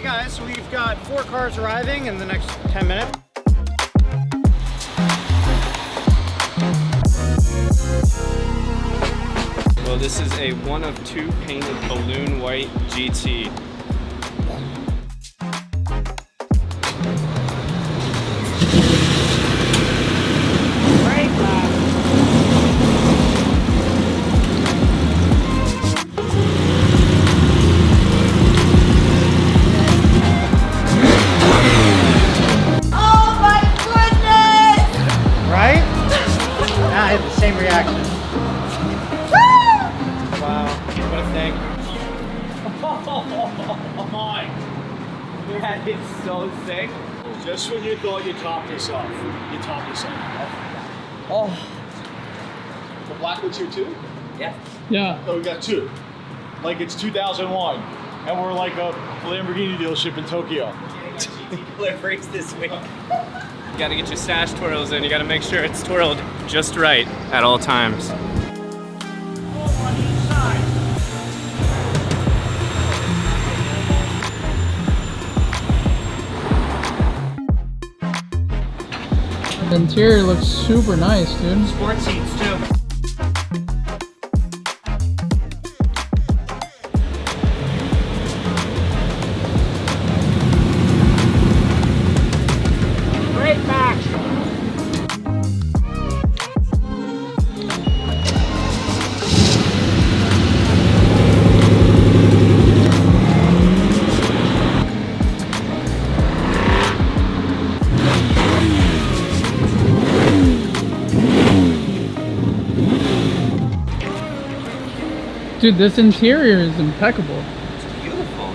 guys, we've got 4 cars arriving in the next 10 minutes. Well, this is a 1 of 2 painted balloon white GT. That is so sick. Just when you thought you topped yourself, you topped yourself. Oh. The black one's here too? Yeah. Yeah. So we got 2. Like it's 2001, and we're like a Lamborghini dealership in Tokyo. Deliveries this week. You gotta get your sash twirls in. You gotta make sure it's twirled just right at all times. The interior looks super nice, dude. Sport seats too. Great match. Dude, this interior is impeccable. It's beautiful.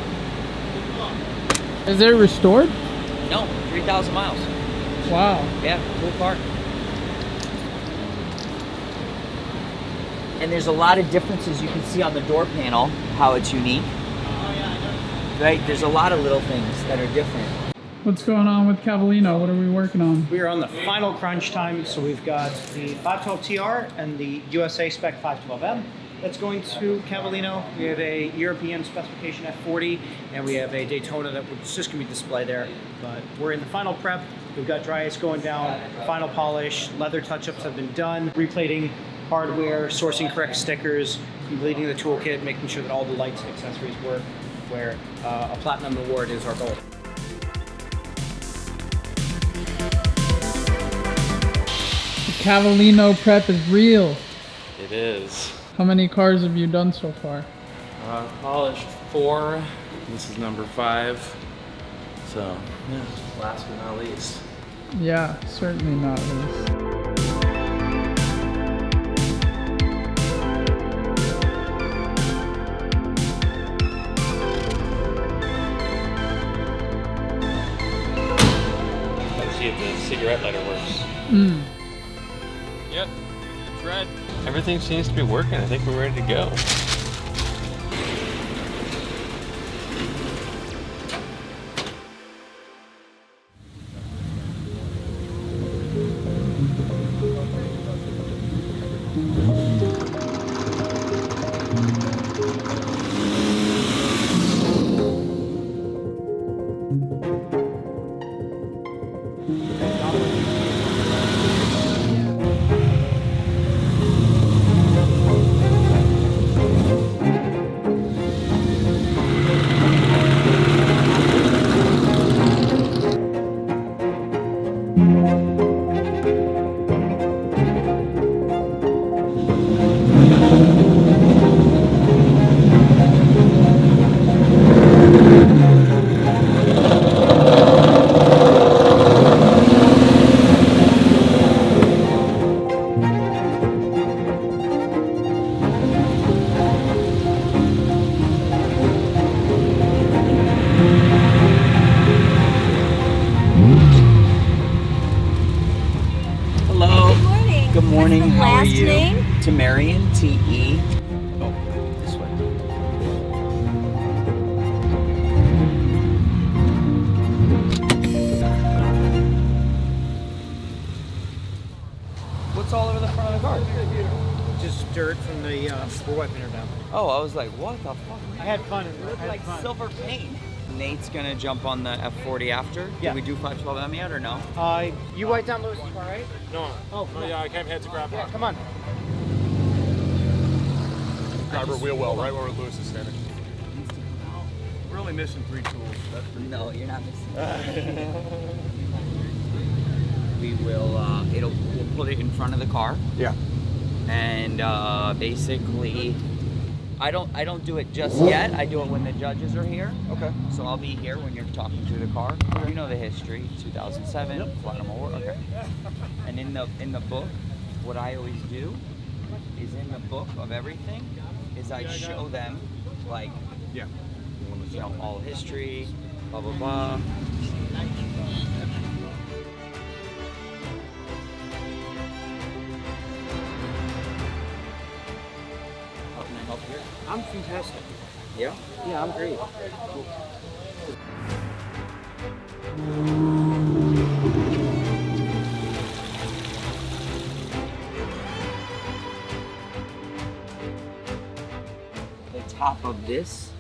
Is it restored? No, 3,000 miles. Wow. Yeah, cool car. And there's a lot of differences you can see on the door panel, how it's unique. Right, there's a lot of little things that are different. What's going on with Cavallino? What are we working on? We are on the final crunch time, so we've got the 512TR and the USA spec 512M. That's going to Cavallino. We have a European specification F40, and we have a Daytona that was just gonna be displayed there. But we're in the final prep. We've got dry ice going down, final polish, leather touch-ups have been done, replating hardware, sourcing correct stickers, completing the toolkit, making sure that all the lights and accessories work, where a platinum award is our goal. The Cavallino prep is real. It is. How many cars have you done so far? Polished 4. This is number 5. So, yeah, last but not least. Yeah, certainly not least. Let's see if the cigarette lighter works. Yep, it's red. Everything seems to be working. I think we're ready to go. Good morning, how are you? Last name? Temerian, T-E. Oh, this way. What's all over the front of the car? Just dirt from the, we're wiping her down. Oh, I was like, what the fuck? I had fun. It looked like silver paint. Nate's gonna jump on the F40 after. Yeah. Did we do 512M yet or no? You write down Lewis's car, right? No. Oh, yeah, I came here to grab Yeah, come on. driver wheel well, right where Lewis is standing. We're only missing 3 tools. That's pretty No, you're not missing. We will. We'll put it in front of the car, Yeah. and basically, I don't do it just yet. I do it when the judges are here. Okay. So I'll be here when you're talking through the car. You know the history. 2007, Platinum Award. Okay. And in the book, what I always do is in the book of everything is I show them like Yeah. all history, blah blah blah. How can I help you? I'm fantastic. Yeah. Yeah, I'm great. The top of this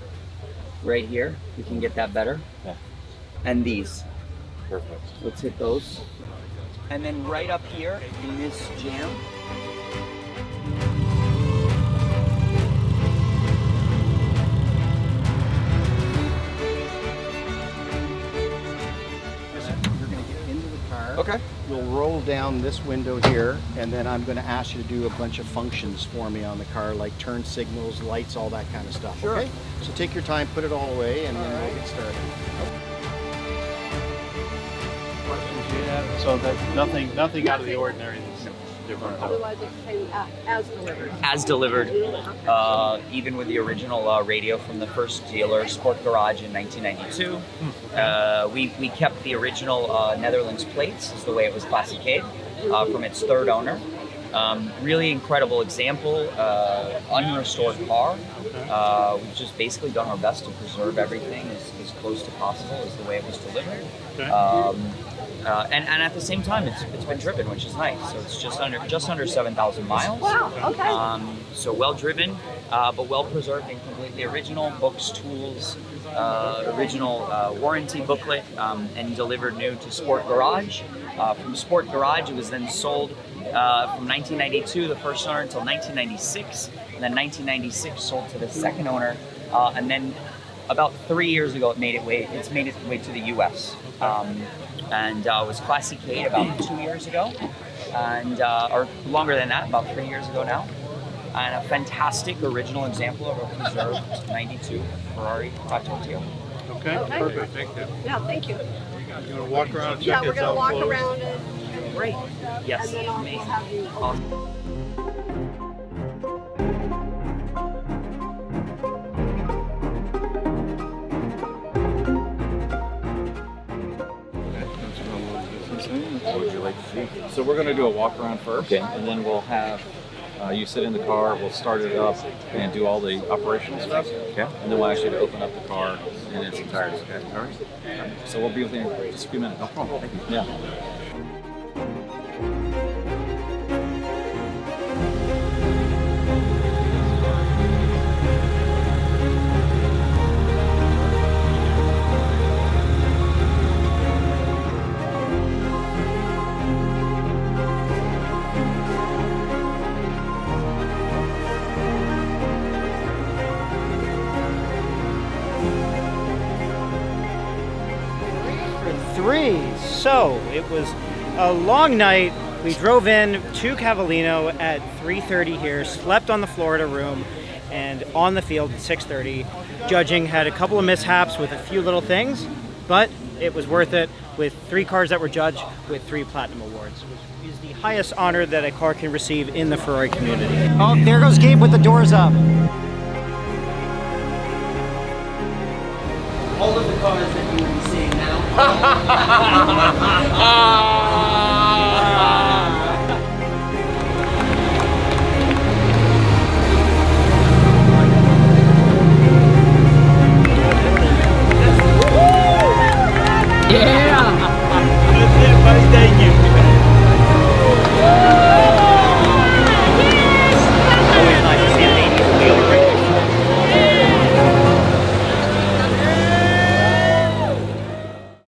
right here, we can get that better. Yeah. And these. Perfect. Let's hit those. And then right up here in this jam. You're gonna get into the car. Okay. You'll roll down this window here, and then I'm going to ask you to do a bunch of functions for me on the car, like turn signals, lights, all that kind of stuff. Sure. Okay? So take your time, put it all away, and then we'll get started. Questions you have? So that nothing out of the ordinary that's different. Otherwise, it's saying as delivered. As delivered, even with the original radio from the first dealer, Sport Garage in 1992. We kept the original Netherlands plates, is the way it was classified, from its third owner. Really incredible example, unrestored car. We've just basically done our best to preserve everything as close to possible as the way it was delivered. And at the same time, it's been driven, which is nice. So it's just under 7,000 miles. Wow, okay. So well driven, but well preserved and completely original. Books, tools, original warranty booklet, and delivered new to Sport Garage. From Sport Garage, it was then sold from 1992, the first owner, until 1996, and then 1996 sold to the second owner, and then about 3 years ago, it's made its way to the U.S. And was Classy Kate about 2 years ago, and or longer than that, about 3 years ago now. And a fantastic original example of a preserved '92 Ferrari F40. Okay. Okay. Perfect. Thank you. Yeah, thank you. You want to walk around? Yeah, check we're it gonna out walk close? around and Great. Yes. and then I'll Amazing. have you. Awesome. What would you like to see? So we're going to do a walk around first, and then we'll have you sit in the car. We'll start it up and do all the operational stuff. Okay. And then we'll ask you to open up the car in its entirety. Okay. All right. So we'll be with you in just a few minutes. No problem. Thank you. Yeah. Three. So it was a long night. We drove in to Cavallino at 3:30 here, slept on the Florida room, and on the field at 6:30. Judging had a couple of mishaps with a few little things, but it was worth it with 3 cars that were judged with 3 Platinum Awards, which is the highest honor that a car can receive in the Ferrari community. Oh, there goes Gabe with the doors up. All of the cars that you will be seeing now.